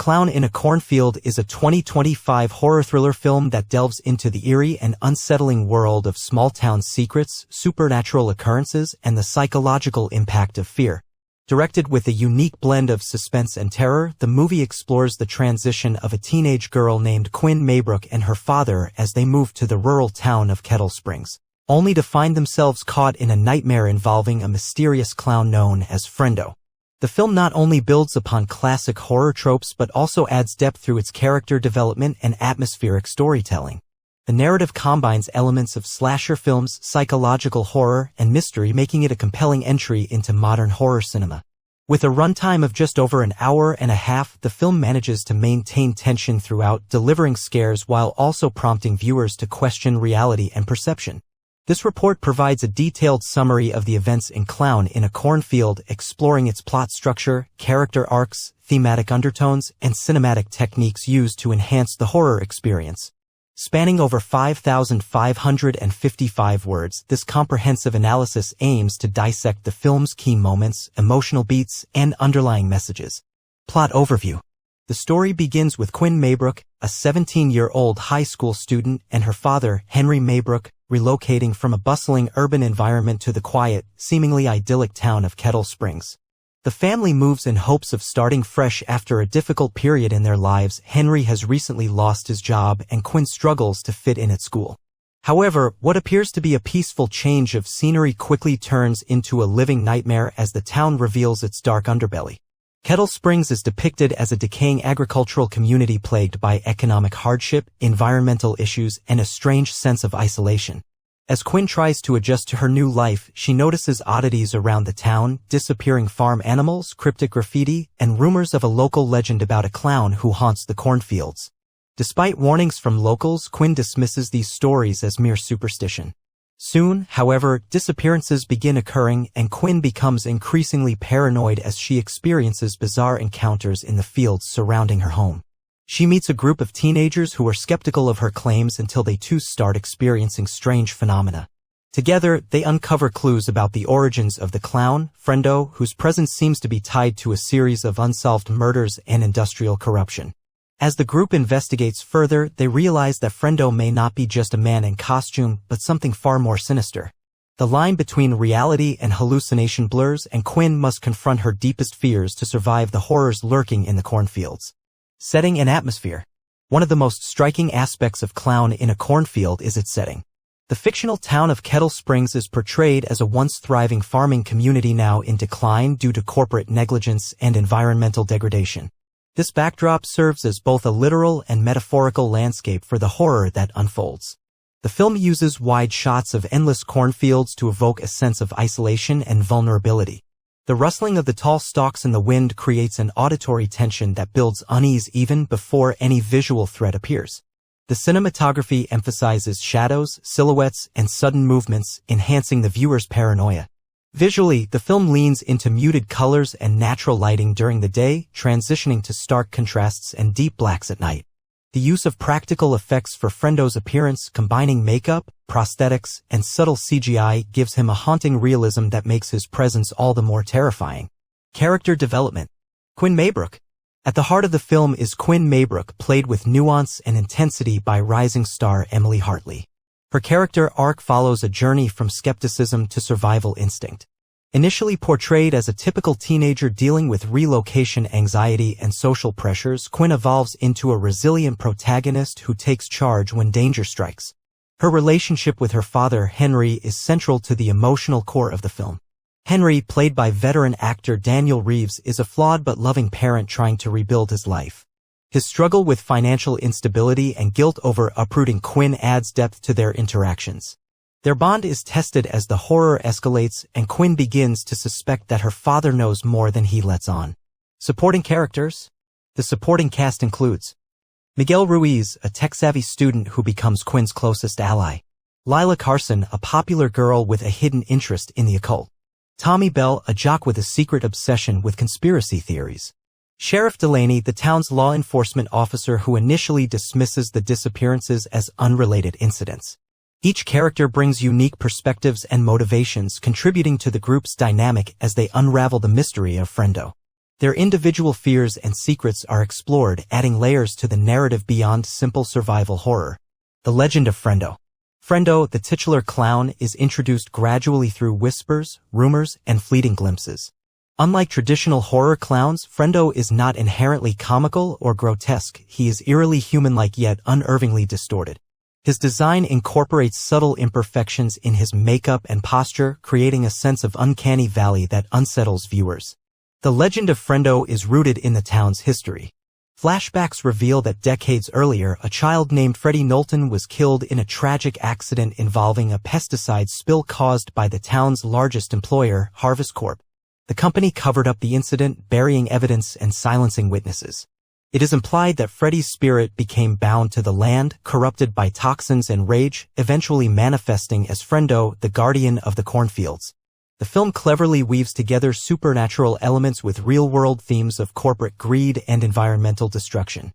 Clown in a Cornfield is a 2025 horror thriller film that delves into the eerie and unsettling world of small-town secrets, supernatural occurrences, and the psychological impact of fear. Directed with a unique blend of suspense and terror, the movie explores the transition of a teenage girl named Quinn Maybrook and her father as they move to the rural town of Kettle Springs, only to find themselves caught in a nightmare involving a mysterious clown known as Frendo. The film not only builds upon classic horror tropes but also adds depth through its character development and atmospheric storytelling. The narrative combines elements of slasher films, psychological horror, and mystery, making it a compelling entry into modern horror cinema. With a runtime of just over an hour and a half, the film manages to maintain tension throughout, delivering scares while also prompting viewers to question reality and perception. This report provides a detailed summary of the events in Clown in a Cornfield, exploring its plot structure, character arcs, thematic undertones, and cinematic techniques used to enhance the horror experience. Spanning over 5,555 words, this comprehensive analysis aims to dissect the film's key moments, emotional beats, and underlying messages. Plot overview. The story begins with Quinn Maybrook, a 17-year-old high school student, and her father, Henry Maybrook, relocating from a bustling urban environment to the quiet, seemingly idyllic town of Kettle Springs. The family moves in hopes of starting fresh after a difficult period in their lives. Henry has recently lost his job and Quinn struggles to fit in at school. However, what appears to be a peaceful change of scenery quickly turns into a living nightmare as the town reveals its dark underbelly. Kettle Springs is depicted as a decaying agricultural community plagued by economic hardship, environmental issues, and a strange sense of isolation. As Quinn tries to adjust to her new life, she notices oddities around the town, disappearing farm animals, cryptic graffiti, and rumors of a local legend about a clown who haunts the cornfields. Despite warnings from locals, Quinn dismisses these stories as mere superstition. Soon, however, disappearances begin occurring and Quinn becomes increasingly paranoid as she experiences bizarre encounters in the fields surrounding her home. She meets a group of teenagers who are skeptical of her claims until they too start experiencing strange phenomena. Together, they uncover clues about the origins of the clown, Frendo, whose presence seems to be tied to a series of unsolved murders and industrial corruption. As the group investigates further, they realize that Frendo may not be just a man in costume, but something far more sinister. The line between reality and hallucination blurs, and Quinn must confront her deepest fears to survive the horrors lurking in the cornfields. Setting and atmosphere. One of the most striking aspects of Clown in a Cornfield is its setting. The fictional town of Kettle Springs is portrayed as a once thriving farming community now in decline due to corporate negligence and environmental degradation. This backdrop serves as both a literal and metaphorical landscape for the horror that unfolds. The film uses wide shots of endless cornfields to evoke a sense of isolation and vulnerability. The rustling of the tall stalks in the wind creates an auditory tension that builds unease even before any visual threat appears. The cinematography emphasizes shadows, silhouettes, and sudden movements, enhancing the viewer's paranoia. Visually, the film leans into muted colors and natural lighting during the day, transitioning to stark contrasts and deep blacks at night. The use of practical effects for Frendo's appearance, combining makeup, prosthetics, and subtle CGI, gives him a haunting realism that makes his presence all the more terrifying. Character development. Quinn Maybrook. At the heart of the film is Quinn Maybrook, played with nuance and intensity by rising star Emily Hartley. Her character arc follows a journey from skepticism to survival instinct. Initially portrayed as a typical teenager dealing with relocation anxiety and social pressures, Quinn evolves into a resilient protagonist who takes charge when danger strikes. Her relationship with her father, Henry, is central to the emotional core of the film. Henry, played by veteran actor Daniel Reeves, is a flawed but loving parent trying to rebuild his life. His struggle with financial instability and guilt over uprooting Quinn adds depth to their interactions. Their bond is tested as the horror escalates and Quinn begins to suspect that her father knows more than he lets on. Supporting characters. The supporting cast includes Miguel Ruiz, a tech-savvy student who becomes Quinn's closest ally. Lila Carson, a popular girl with a hidden interest in the occult. Tommy Bell, a jock with a secret obsession with conspiracy theories. Sheriff Delaney, the town's law enforcement officer who initially dismisses the disappearances as unrelated incidents. Each character brings unique perspectives and motivations, contributing to the group's dynamic as they unravel the mystery of Frendo. Their individual fears and secrets are explored, adding layers to the narrative beyond simple survival horror. The legend of Frendo. Frendo, the titular clown, is introduced gradually through whispers, rumors, and fleeting glimpses. Unlike traditional horror clowns, Frendo is not inherently comical or grotesque. He is eerily human-like yet unnervingly distorted. His design incorporates subtle imperfections in his makeup and posture, creating a sense of uncanny valley that unsettles viewers. The legend of Frendo is rooted in the town's history. Flashbacks reveal that decades earlier, a child named Freddie Knowlton was killed in a tragic accident involving a pesticide spill caused by the town's largest employer, Harvest Corp. The company covered up the incident, burying evidence and silencing witnesses. It is implied that Freddie's spirit became bound to the land, corrupted by toxins and rage, eventually manifesting as Frendo, the guardian of the cornfields. The film cleverly weaves together supernatural elements with real-world themes of corporate greed and environmental destruction.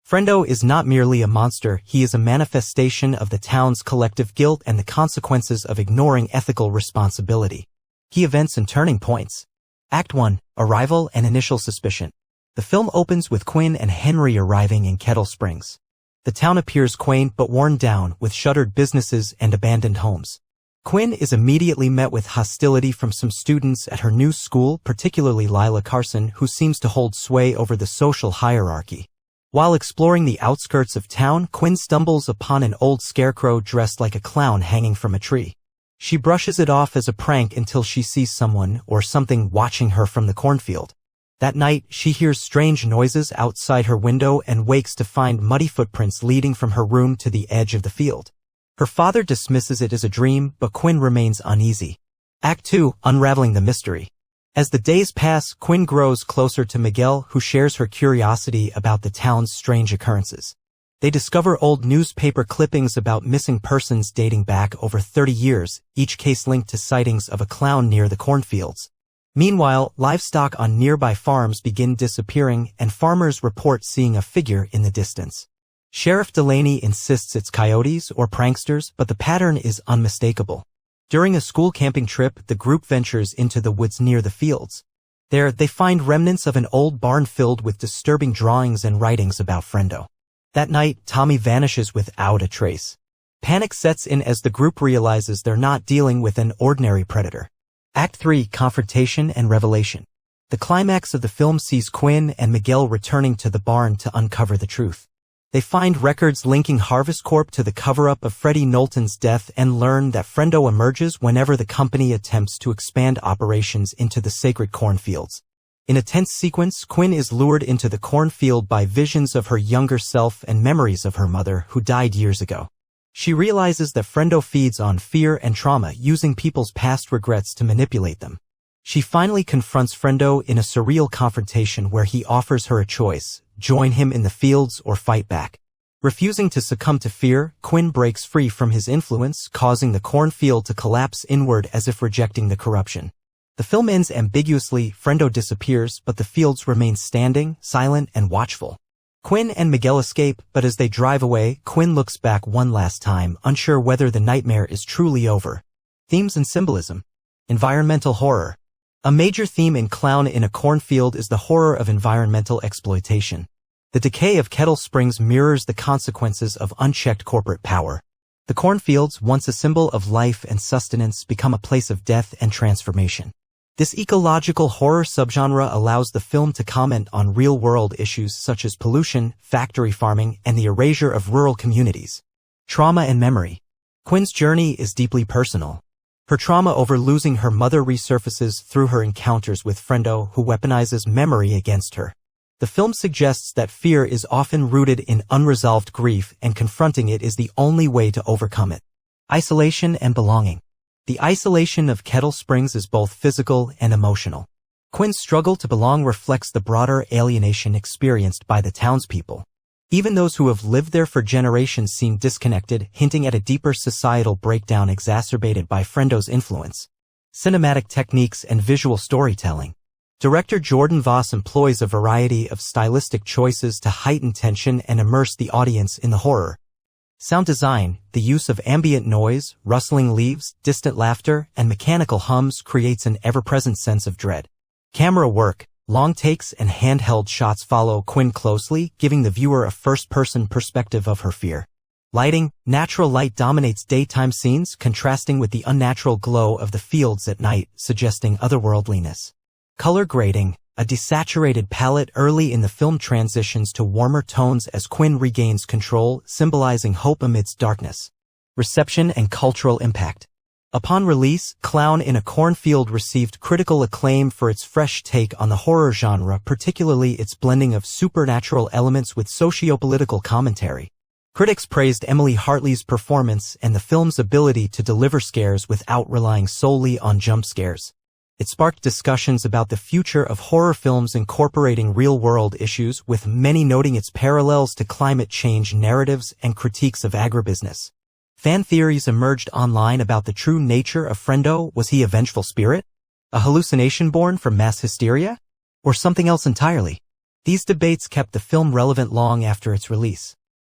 Frendo is not merely a monster, he is a manifestation of the town's collective guilt and the consequences of ignoring ethical responsibility. Key events and turning points. Act 1. Arrival and initial suspicion. The film opens with Quinn and Henry arriving in Kettle Springs. The town appears quaint but worn down, with shuttered businesses and abandoned homes. Quinn is immediately met with hostility from some students at her new school, particularly Lila Carson, who seems to hold sway over the social hierarchy. While exploring the outskirts of town, Quinn stumbles upon an old scarecrow dressed like a clown hanging from a tree. She brushes it off as a prank until she sees someone or something watching her from the cornfield. That night, she hears strange noises outside her window and wakes to find muddy footprints leading from her room to the edge of the field. Her father dismisses it as a dream, but Quinn remains uneasy. Act 2. Unraveling the mystery. As the days pass, Quinn grows closer to Miguel, who shares her curiosity about the town's strange occurrences. They discover old newspaper clippings about missing persons dating back over 30 years, each case linked to sightings of a clown near the cornfields. Meanwhile, livestock on nearby farms begin disappearing, and farmers report seeing a figure in the distance. Sheriff Delaney insists it's coyotes or pranksters, but the pattern is unmistakable. During a school camping trip, the group ventures into the woods near the fields. There, they find remnants of an old barn filled with disturbing drawings and writings about Frendo. That night, Tommy vanishes without a trace. Panic sets in as the group realizes they're not dealing with an ordinary predator. Act 3. Confrontation and revelation. The climax of the film sees Quinn and Miguel returning to the barn to uncover the truth. They find records linking Harvest Corp to the cover-up of Freddie Knowlton's death and learn that Frendo emerges whenever the company attempts to expand operations into the sacred cornfields. In a tense sequence, Quinn is lured into the cornfield by visions of her younger self and memories of her mother, who died years ago. She realizes that Frendo feeds on fear and trauma, using people's past regrets to manipulate them. She finally confronts Frendo in a surreal confrontation where he offers her a choice: join him in the fields or fight back. Refusing to succumb to fear, Quinn breaks free from his influence, causing the cornfield to collapse inward as if rejecting the corruption. The film ends ambiguously. Frendo disappears, but the fields remain standing, silent, and watchful. Quinn and Miguel escape, but as they drive away, Quinn looks back one last time, unsure whether the nightmare is truly over. Themes and symbolism. Environmental horror. A major theme in Clown in a Cornfield is the horror of environmental exploitation. The decay of Kettle Springs mirrors the consequences of unchecked corporate power. The cornfields, once a symbol of life and sustenance, become a place of death and transformation. This ecological horror subgenre allows the film to comment on real-world issues such as pollution, factory farming, and the erasure of rural communities. Trauma and memory. Quinn's journey is deeply personal. Her trauma over losing her mother resurfaces through her encounters with Frendo, who weaponizes memory against her. The film suggests that fear is often rooted in unresolved grief, and confronting it is the only way to overcome it. Isolation and belonging. The isolation of Kettle Springs is both physical and emotional. Quinn's struggle to belong reflects the broader alienation experienced by the townspeople. Even those who have lived there for generations seem disconnected, hinting at a deeper societal breakdown exacerbated by Frendo's influence. Cinematic techniques and visual storytelling. Director Jordan Voss employs a variety of stylistic choices to heighten tension and immerse the audience in the horror. Sound design. The use of ambient noise, rustling leaves, distant laughter, and mechanical hums creates an ever-present sense of dread. Camera work. Long takes and handheld shots follow Quinn closely, giving the viewer a first-person perspective of her fear. Lighting, natural light dominates daytime scenes, contrasting with the unnatural glow of the fields at night, suggesting otherworldliness. Color grading, a desaturated palette early in the film transitions to warmer tones as Quinn regains control, symbolizing hope amidst darkness. Reception and cultural impact. Upon release, Clown in a Cornfield received critical acclaim for its fresh take on the horror genre, particularly its blending of supernatural elements with socio-political commentary. Critics praised Emily Hartley's performance and the film's ability to deliver scares without relying solely on jump scares. It sparked discussions about the future of horror films incorporating real-world issues, with many noting its parallels to climate change narratives and critiques of agribusiness. Fan theories emerged online about the true nature of Friendo. Was he a vengeful spirit? A hallucination born from mass hysteria? Or something else entirely? These debates kept the film relevant long after its release.